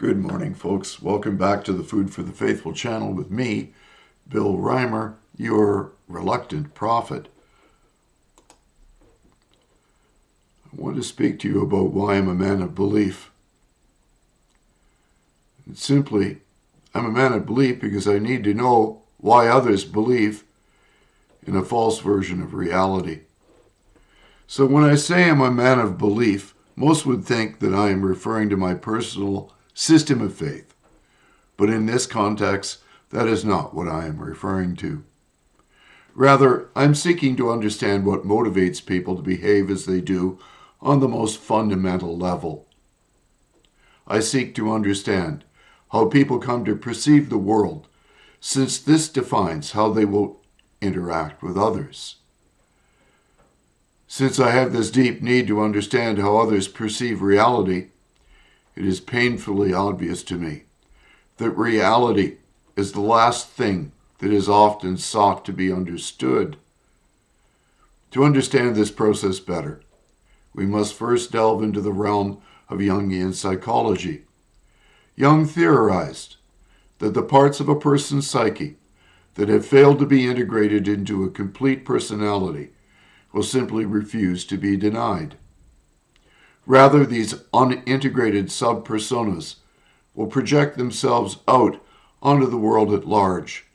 Good morning, folks. Welcome back to the Food for the Faithful channel with me, Bill Reimer, your reluctant prophet. I want to speak to you about why I'm a man of belief. It's simply, I'm a man of belief because I need to know why others believe in a false version of reality. So when I say I'm a man of belief, most would think that I am referring to my personal system of faith. But in this context, that is not what I am referring to. Rather, I'm seeking to understand what motivates people to behave as they do on the most fundamental level. I seek to understand how people come to perceive the world, since this defines how they will interact with others. Since I have this deep need to understand how others perceive reality, it is painfully obvious to me that reality is the last thing that is often sought to be understood. To understand this process better, we must first delve into the realm of Jungian psychology. Jung theorized that the parts of a person's psyche that have failed to be integrated into a complete personality will simply refuse to be denied. Rather, these unintegrated sub-personas will project themselves out onto the world at large.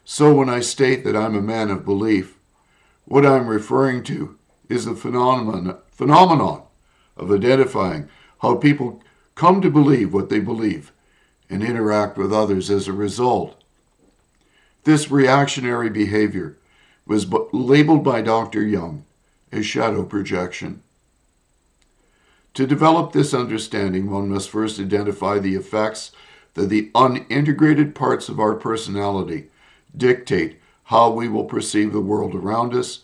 So when I state that I'm a man of belief, what I'm referring to is the phenomenon of identifying how people come to believe what they believe and interact with others as a result. This reactionary behavior was labeled by Dr. Jung as shadow projection. To develop this understanding, one must first identify the effects that the unintegrated parts of our personality dictate how we will perceive the world around us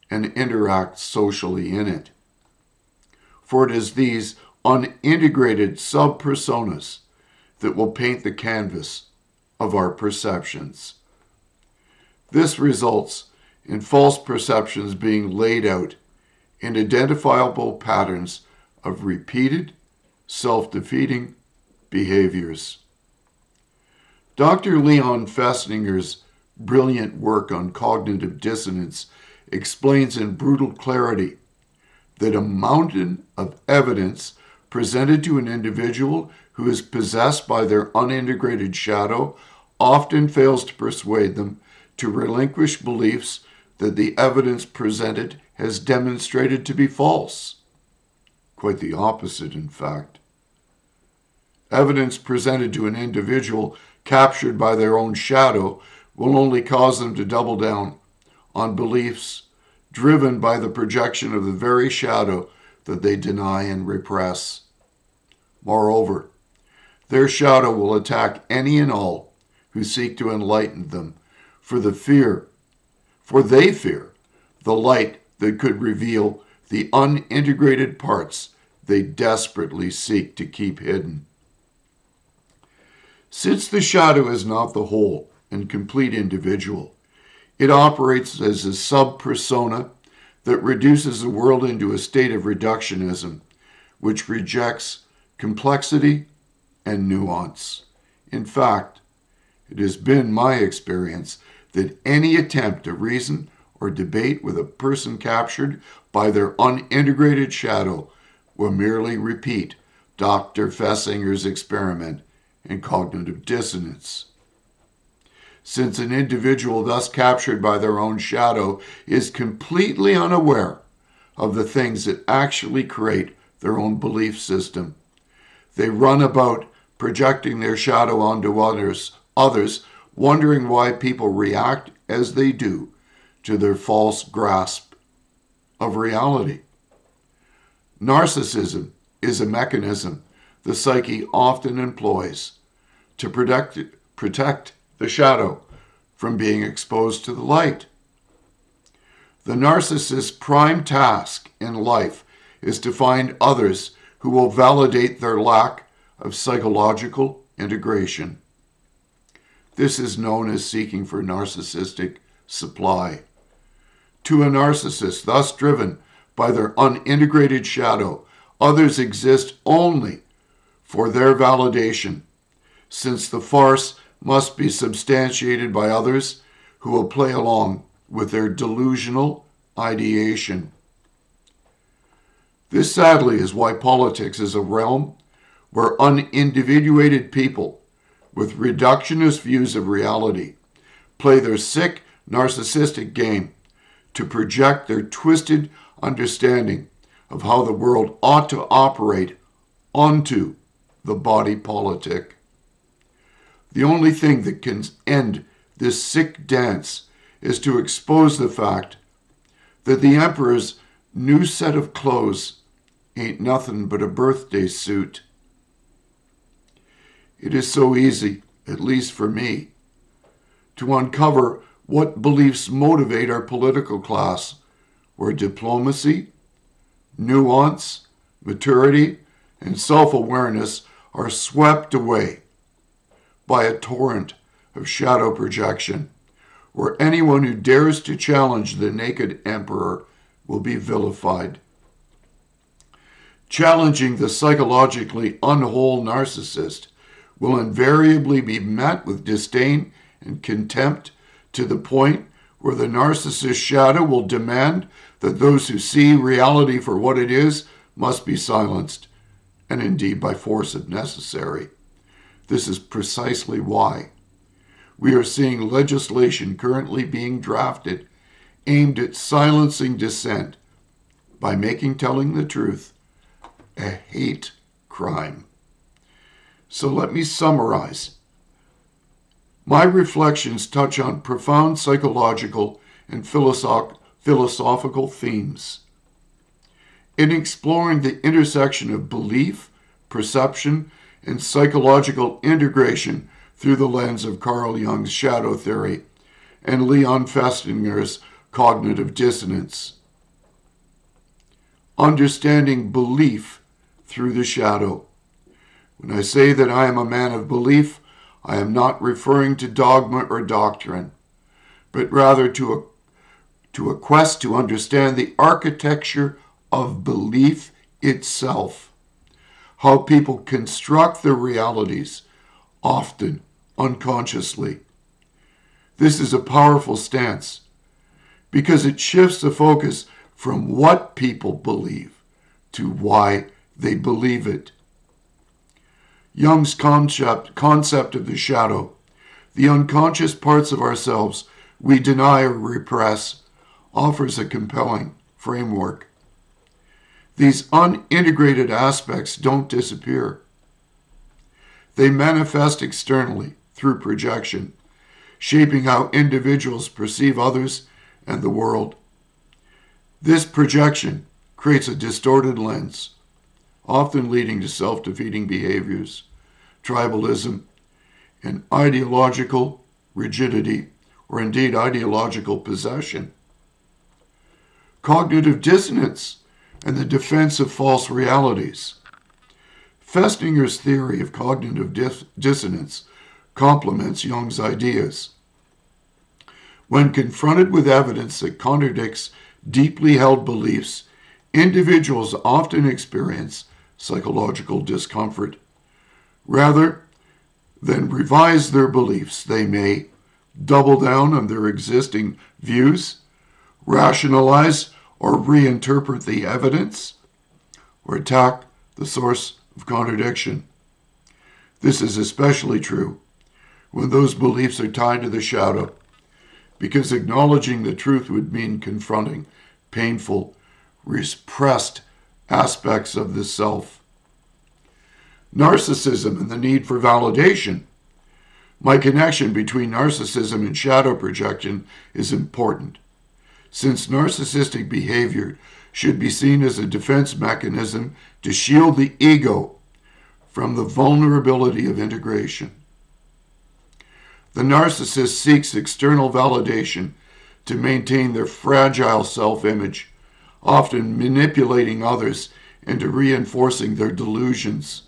and interact socially in it. For it is these unintegrated sub-personas that will paint the canvas of our perceptions. This results in false perceptions being laid out in identifiable patterns of repeated, self-defeating behaviors. Dr. Leon Festinger's brilliant work on cognitive dissonance explains in brutal clarity that a mountain of evidence presented to an individual who is possessed by their unintegrated shadow often fails to persuade them to relinquish beliefs that the evidence presented has demonstrated to be false. Quite the opposite, in fact. Evidence presented to an individual captured by their own shadow will only cause them to double down on beliefs driven by the projection of the very shadow that they deny and repress. Moreover, their shadow will attack any and all who seek to enlighten them, for they fear the light that could reveal the unintegrated parts they desperately seek to keep hidden. Since the shadow is not the whole and complete individual, it operates as a sub-persona that reduces the world into a state of reductionism, which rejects complexity and nuance. In fact, it has been my experience that any attempt to reason or debate with a person captured by their unintegrated shadow will merely repeat Dr. Festinger's experiment in cognitive dissonance. Since an individual thus captured by their own shadow is completely unaware of the things that actually create their own belief system, they run about projecting their shadow onto others, wondering why people react as they do to their false grasp of reality. Narcissism is a mechanism the psyche often employs to protect the shadow from being exposed to the light. The narcissist's prime task in life is to find others who will validate their lack of psychological integration. This is known as seeking for narcissistic supply. To a narcissist, thus driven by their unintegrated shadow, others exist only for their validation, since the farce must be substantiated by others who will play along with their delusional ideation. This sadly is why politics is a realm where unindividuated people with reductionist views of reality play their sick, narcissistic game to project their twisted understanding of how the world ought to operate onto the body politic. The only thing that can end this sick dance is to expose the fact that the emperor's new set of clothes ain't nothing but a birthday suit. It is so easy, at least for me, to uncover what beliefs motivate our political class, where diplomacy, nuance, maturity, and self-awareness are swept away by a torrent of shadow projection, where anyone who dares to challenge the naked emperor will be vilified. Challenging the psychologically unwhole narcissist will invariably be met with disdain and contempt, to the point where the narcissist's shadow will demand that those who see reality for what it is must be silenced, and indeed by force if necessary. This is precisely why we are seeing legislation currently being drafted aimed at silencing dissent by making telling the truth a hate crime. So let me summarize. My reflections touch on profound psychological and philosophical themes. In exploring the intersection of belief, perception, and psychological integration through the lens of Carl Jung's shadow theory and Leon Festinger's cognitive dissonance. Understanding belief through the shadow. When I say that I am a man of belief, I am not referring to dogma or doctrine, but rather to a quest to understand the architecture of belief itself, how people construct their realities, often unconsciously. This is a powerful stance because it shifts the focus from what people believe to why they believe it. Jung's concept of the shadow, the unconscious parts of ourselves we deny or repress, offers a compelling framework. These unintegrated aspects don't disappear. They manifest externally through projection, shaping how individuals perceive others and the world. This projection creates a distorted lens, often leading to self-defeating behaviors, tribalism, and ideological rigidity, or indeed ideological possession. Cognitive dissonance and the defense of false realities. Festinger's theory of cognitive dissonance complements Jung's ideas. When confronted with evidence that contradicts deeply held beliefs, individuals often experience psychological discomfort. Rather than revise their beliefs, they may double down on their existing views, rationalize or reinterpret the evidence, or attack the source of contradiction. This is especially true when those beliefs are tied to the shadow, because acknowledging the truth would mean confronting painful, repressed aspects of the self. Narcissism and the need for validation. My connection between narcissism and shadow projection is important, since narcissistic behavior should be seen as a defense mechanism to shield the ego from the vulnerability of integration. The narcissist seeks external validation to maintain their fragile self-image, often manipulating others into reinforcing their delusions.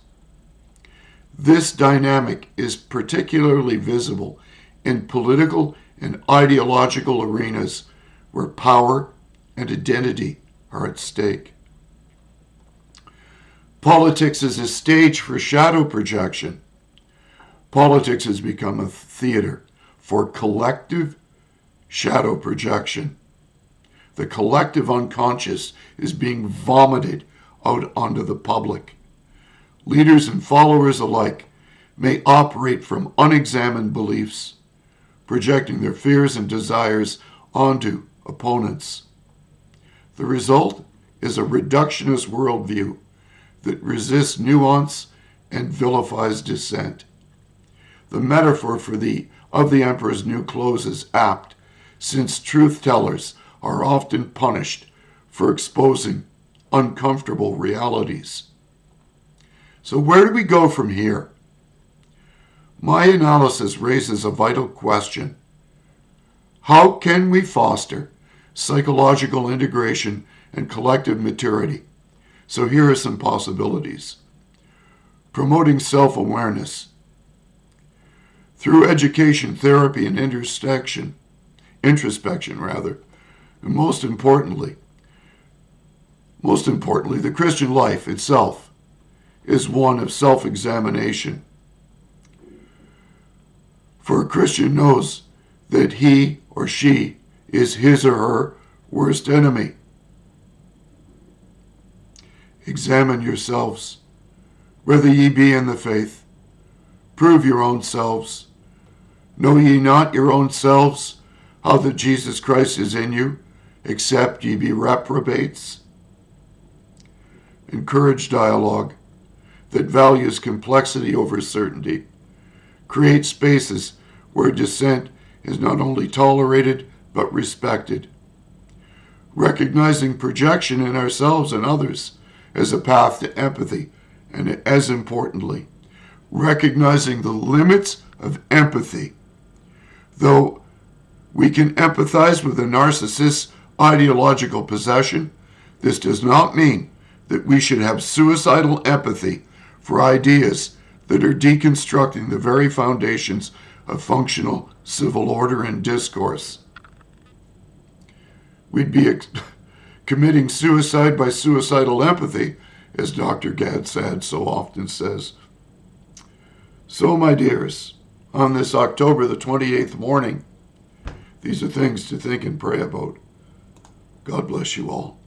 This dynamic is particularly visible in political and ideological arenas where power and identity are at stake. Politics is a stage for shadow projection. Politics has become a theater for collective shadow projection. The collective unconscious is being vomited out onto the public. Leaders and followers alike may operate from unexamined beliefs, projecting their fears and desires onto opponents. The result is a reductionist worldview that resists nuance and vilifies dissent. The metaphor of the emperor's new clothes is apt, since truth-tellers are often punished for exposing uncomfortable realities. So where do we go from here? My analysis raises a vital question. How can we foster psychological integration and collective maturity? So here are some possibilities. Promoting self-awareness. Through education, therapy, and introspection, and most importantly, the Christian life itself is one of self-examination. For a Christian knows that he or she is his or her worst enemy. Examine yourselves, whether ye be in the faith. Prove your own selves. Know ye not your own selves, how that Jesus Christ is in you, except ye be reprobates? Encourage dialogue that values complexity over certainty. Create spaces where dissent is not only tolerated, but respected. Recognizing projection in ourselves and others as a path to empathy, and as importantly, recognizing the limits of empathy. Though we can empathize with a narcissist's ideological possession, this does not mean that we should have suicidal empathy for ideas that are deconstructing the very foundations of functional civil order and discourse. We'd be committing suicide by suicidal empathy, as Dr. Gadsad so often says. So, my dears, on this October the 28th morning, these are things to think and pray about. God bless you all.